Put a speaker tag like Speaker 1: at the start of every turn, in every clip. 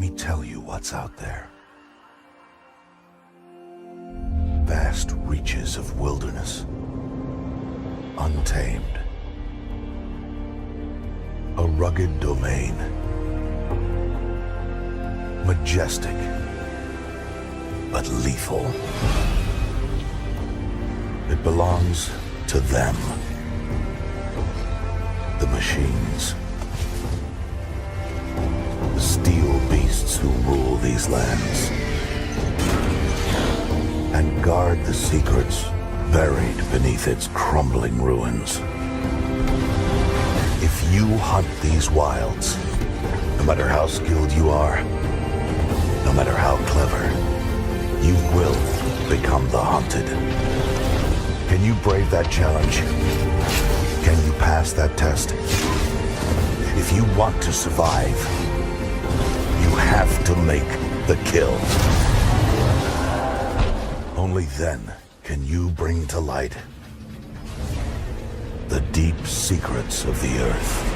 Speaker 1: me tell you what's out there. Vast reaches of wilderness, untamed. A rugged domain, majestic, but lethal. It belongs to them, the machines. The steel beasts who rule these lands and guard the secrets buried beneath its crumbling ruins. If you hunt these wilds, no matter how skilled you are, no matter how clever, you will become the hunted. Can you brave that challenge? Can you pass that test? If you want to survive, you have to make the kill. Only then can you bring to light the deep secrets of the earth.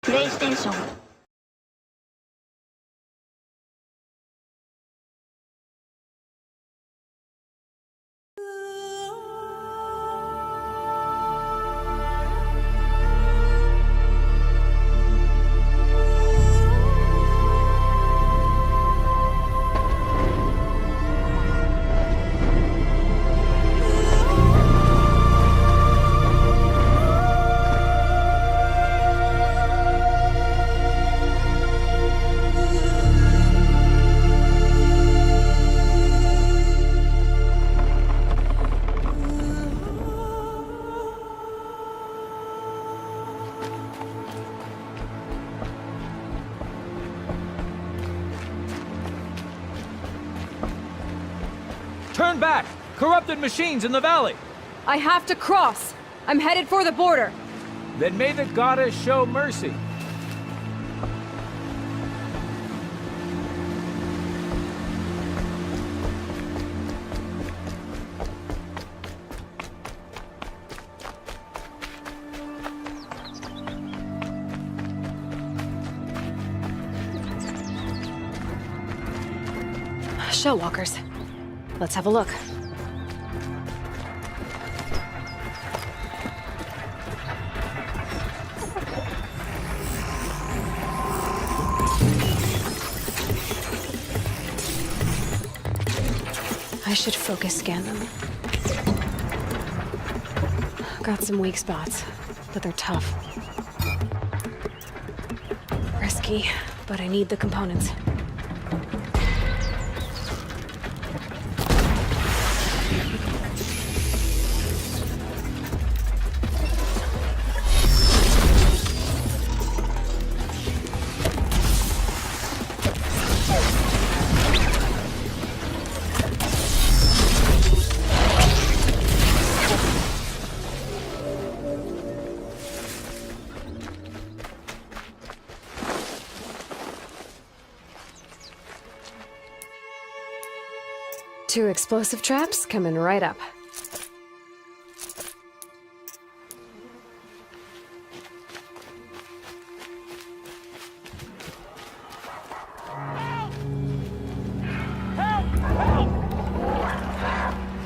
Speaker 2: PlayStation. Turn back! Corrupted machines in the valley!
Speaker 3: I have to cross! I'm headed for the border!
Speaker 2: Then may the goddess show mercy.
Speaker 3: Show walkers. Let's have a look. I should focus scan them. Got some weak spots, but they're tough. Risky, but I need the components. Two explosive traps coming right up.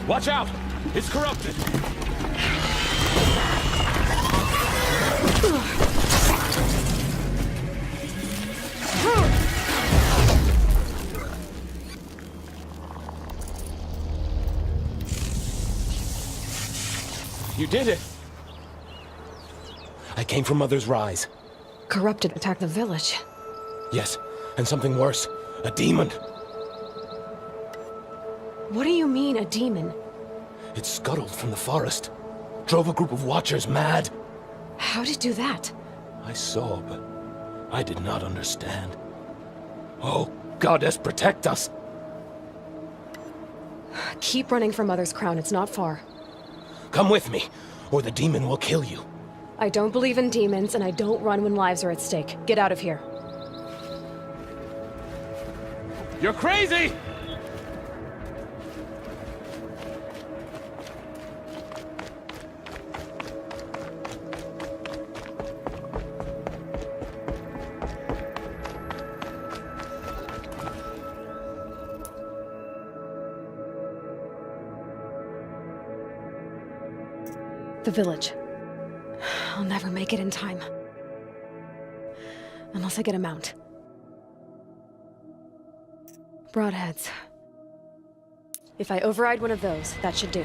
Speaker 2: Watch out! It's corrupted! You did it!
Speaker 4: I came from Mother's Rise.
Speaker 3: Corrupted attacked the village.
Speaker 4: Yes, and something worse. A demon.
Speaker 3: What do you mean, a demon?
Speaker 4: It scuttled from the forest. Drove a group of watchers mad.
Speaker 3: How'd it do that?
Speaker 4: I saw, but I did not understand. Oh, Goddess, protect us!
Speaker 3: Keep running for Mother's Crown, it's not far.
Speaker 4: Come with me, or the demon will kill you.
Speaker 3: I don't believe in demons, and I don't run when lives are at stake. Get out of here.
Speaker 2: You're crazy!
Speaker 3: The village. I'll never make it in time. Unless I get a mount. Broadheads. If I override one of those, that should do.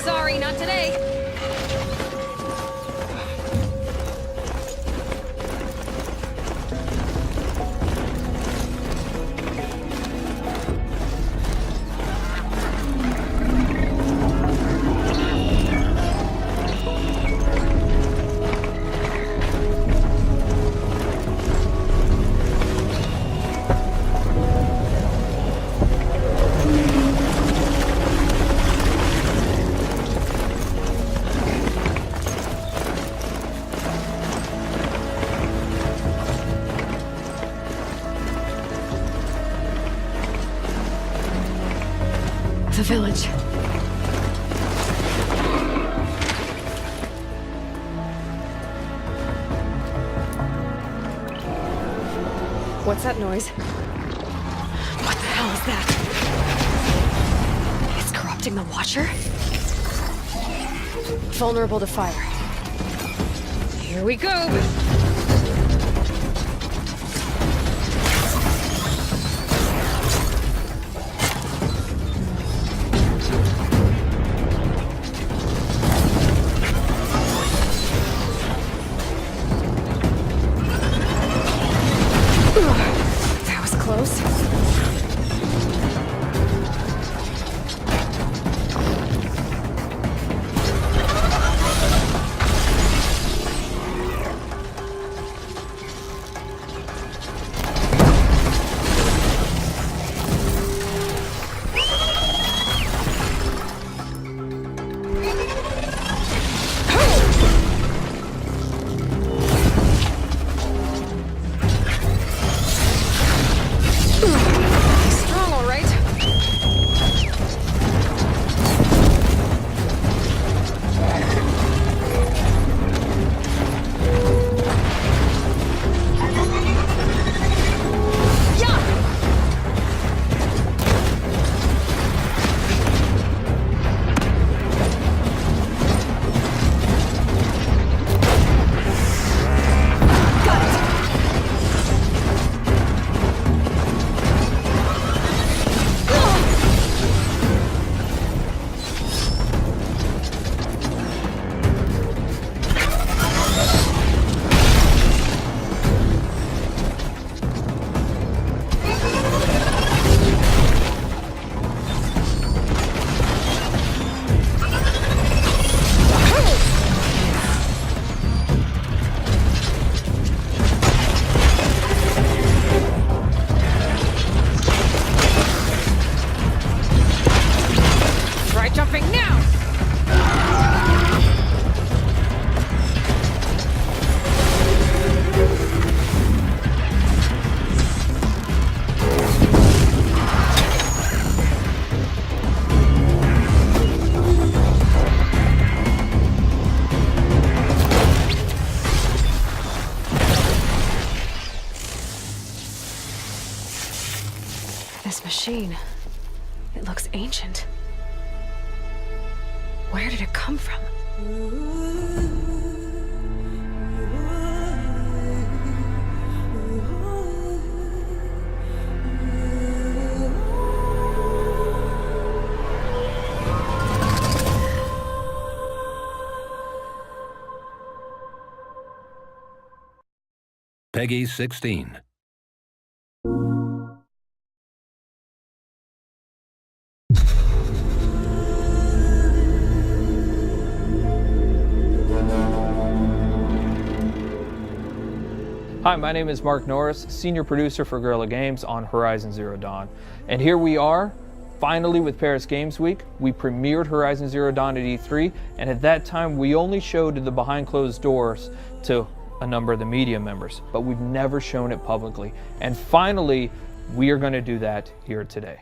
Speaker 3: Sorry, not today. The village. What's that noise? What the hell is that? It's corrupting the Watcher? Vulnerable to fire. Here we go! This machine, it looks ancient. Where did it come from?
Speaker 5: Peggy 16.
Speaker 2: Hi, my name is Mark Norris, senior producer for Guerrilla Games on Horizon Zero Dawn. And here we are, finally with Paris Games Week. We premiered Horizon Zero Dawn at E3, and at that time we only showed the behind closed doors to a number of the media members, but we've never shown it publicly. And finally, we are going to do that here today.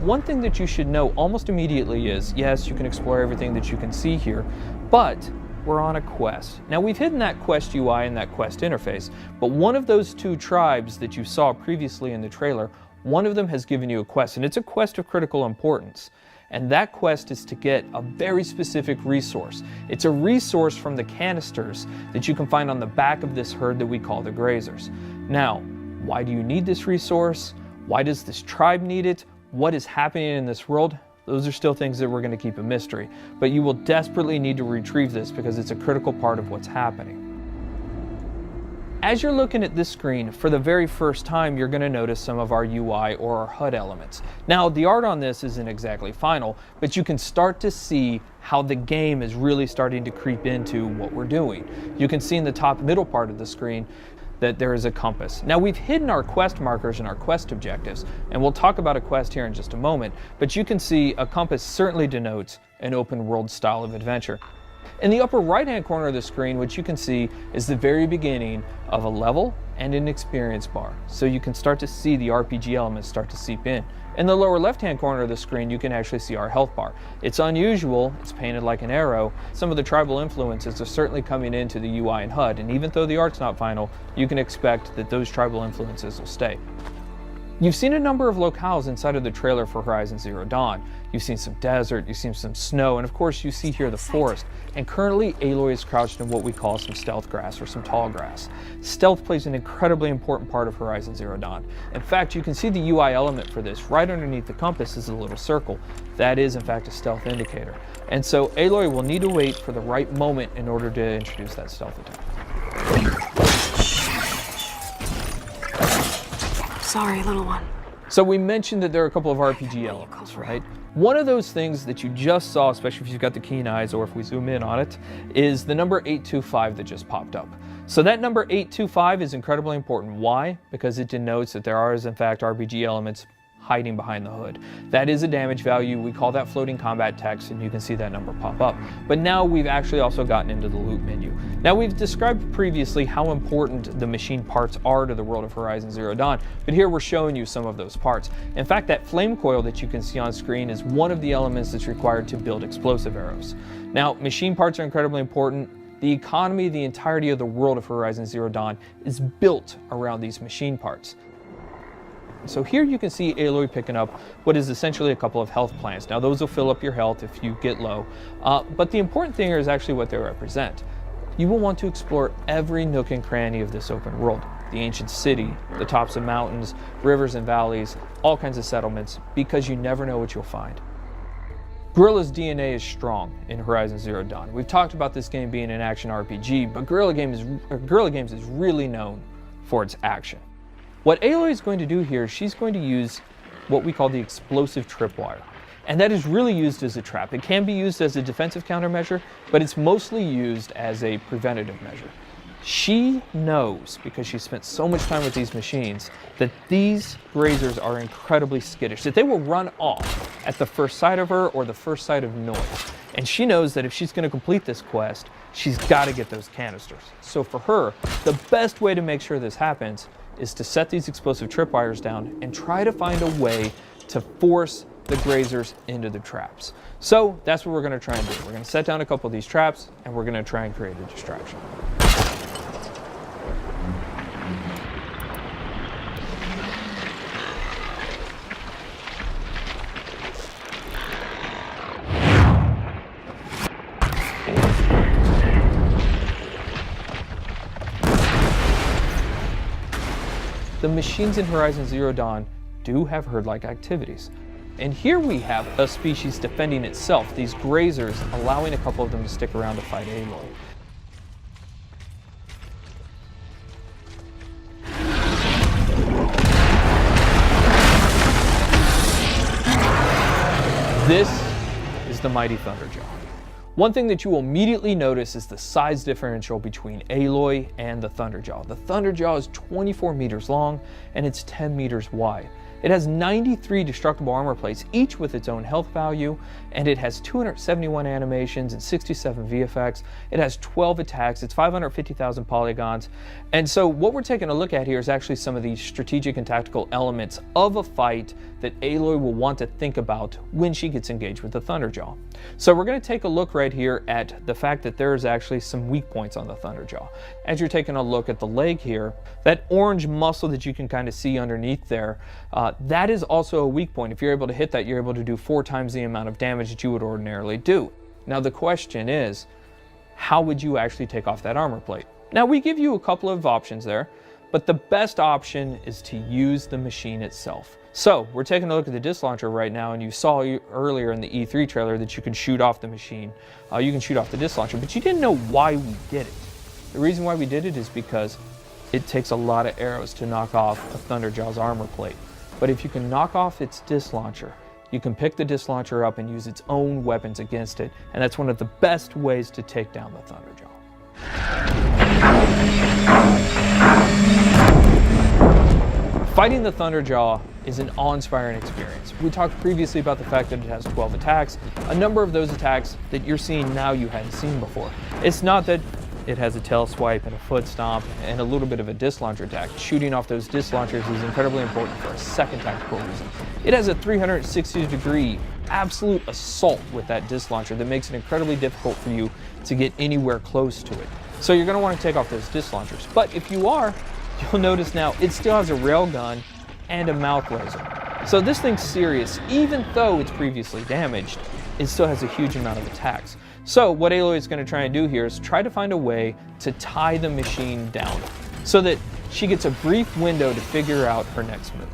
Speaker 2: One thing that you should know almost immediately is, yes, you can explore everything that you can see here, but we're on a quest. Now, we've hidden that quest UI and that quest interface, but one of those two tribes that you saw previously in the trailer, one of them has given you a quest, and it's a quest of critical importance. And that quest is to get a very specific resource. It's a resource from the canisters that you can find on the back of this herd that we call the grazers. Now, why do you need this resource? Why does this tribe need it? What is happening in this world? Those are still things that we're going to keep a mystery. But you will desperately need to retrieve this because it's a critical part of what's happening. As you're looking at this screen, for the very first time, you're going to notice some of our UI or our HUD elements. Now, the art on this isn't exactly final, but you can start to see how the game is really starting to creep into what we're doing. You can see in the top middle part of the screen that there is a compass. Now, we've hidden our quest markers and our quest objectives, and we'll talk about a quest here in just a moment, but you can see a compass certainly denotes an open world style of adventure. In the upper right-hand corner of the screen, what you can see is the very beginning of a level and an experience bar. So you can start to see the RPG elements start to seep in. In the lower left-hand corner of the screen, you can actually see our health bar. It's unusual, it's painted like an arrow. Some of the tribal influences are certainly coming into the UI and HUD, and even though the art's not final, you can expect that those tribal influences will stay. You've seen a number of locales inside of the trailer for Horizon Zero Dawn. You've seen some desert, you've seen some snow, and of course you see here the forest. And currently Aloy is crouched in what we call some stealth grass or some tall grass. Stealth plays an incredibly important part of Horizon Zero Dawn. In fact, you can see the UI element for this. Right underneath the compass is a little circle. That is in fact a stealth indicator. And so Aloy will need to wait for the right moment in order to introduce that stealth attack.
Speaker 3: Sorry, little one.
Speaker 2: So we mentioned that there are a couple of RPG elements, right? One of those things that you just saw, especially if you've got the keen eyes or if we zoom in on it, is the number 825 that just popped up. So that number 825 is incredibly important. Why? Because it denotes that there are, in fact, RPG elements hiding behind the hood. That is a damage value. We call that floating combat text, and you can see that number pop up. But now we've actually also gotten into the loot menu. Now, we've described previously how important the machine parts are to the world of Horizon Zero Dawn, but here we're showing you some of those parts. In fact, that flame coil that you can see on screen is one of the elements that's required to build explosive arrows. Now, machine parts are incredibly important. The economy, the entirety of the world of Horizon Zero Dawn is built around these machine parts. So here you can see Aloy picking up what is essentially a couple of health plants. Now those will fill up your health if you get low, but the important thing here is actually what they represent. You will want to explore every nook and cranny of this open world. The ancient city, the tops of mountains, rivers and valleys, all kinds of settlements, because you never know what you'll find. Guerrilla's DNA is strong in Horizon Zero Dawn. We've talked about this game being an action RPG, but Guerrilla Games is really known for its action. What Aloy is going to do here, she's going to use what we call the explosive tripwire. And that is really used as a trap. It can be used as a defensive countermeasure, but it's mostly used as a preventative measure. She knows, because she spent so much time with these machines, that these grazers are incredibly skittish, that they will run off at the first sight of her or the first sight of noise. And she knows that if she's going to complete this quest, she's got to get those canisters. So for her, the best way to make sure this happens is to set these explosive tripwires down and try to find a way to force the grazers into the traps. So that's what we're going to try and do. We're going to set down a couple of these traps and we're going to try and create a distraction. the machines in Horizon Zero Dawn do have herd-like activities. And here we have a species defending itself, these grazers, allowing a couple of them to stick around to fight Aloy. This is the mighty Thunderjaw. One thing that you will immediately notice is the size differential between Aloy and the Thunderjaw. The Thunderjaw is 24 meters long and it's 10 meters wide. It has 93 destructible armor plates, each with its own health value, and it has 271 animations and 67 VFX. It has 12 attacks, it's 550,000 polygons. And so what we're taking a look at here is actually some of the strategic and tactical elements of a fight that Aloy will want to think about when she gets engaged with the Thunderjaw. So we're going to take a look right here at the fact that there is actually some weak points on the Thunderjaw. As you're taking a look at the leg here, that orange muscle that you can kind of see underneath there, that is also a weak point. If you're able to hit that, you're able to do 4 times the amount of damage that you would ordinarily do. Now the question is, how would you actually take off that armor plate? Now we give you a couple of options there, but the best option is to use the machine itself. So we're taking a look at the disc launcher right now, and you saw earlier in the E3 trailer that you can shoot off the machine. You can shoot off the disc launcher, but you didn't know why we did it. The reason why we did it is because it takes a lot of arrows to knock off a Thunderjaw's armor plate. But if you can knock off its disc launcher, you can pick the disc launcher up and use its own weapons against it, and that's one of the best ways to take down the Thunderjaw. Fighting the Thunderjaw is an awe-inspiring experience. We talked previously about the fact that it has 12 attacks. A number of those attacks that you're seeing now you hadn't seen before. It's not that it has a tail swipe and a foot stomp and a little bit of a disc launcher attack. Shooting off those disc launchers is incredibly important for a second tactical reason. It has a 360-degree absolute assault with that disc launcher that makes it incredibly difficult for you to get anywhere close to it. So you're going to want to take off those disc launchers. But if you are, you'll notice now it still has a railgun and a mouth laser. So this thing's serious. Even though it's previously damaged, it still has a huge amount of attacks. So what Aloy is going to try and do here is try to find a way to tie the machine down so that she gets a brief window to figure out her next move.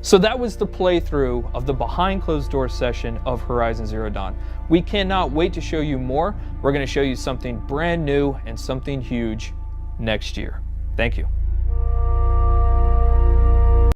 Speaker 2: So that was the playthrough of the behind closed door session of Horizon Zero Dawn. We cannot wait to show you more. We're going to show you something brand new and something huge next year. Thank you.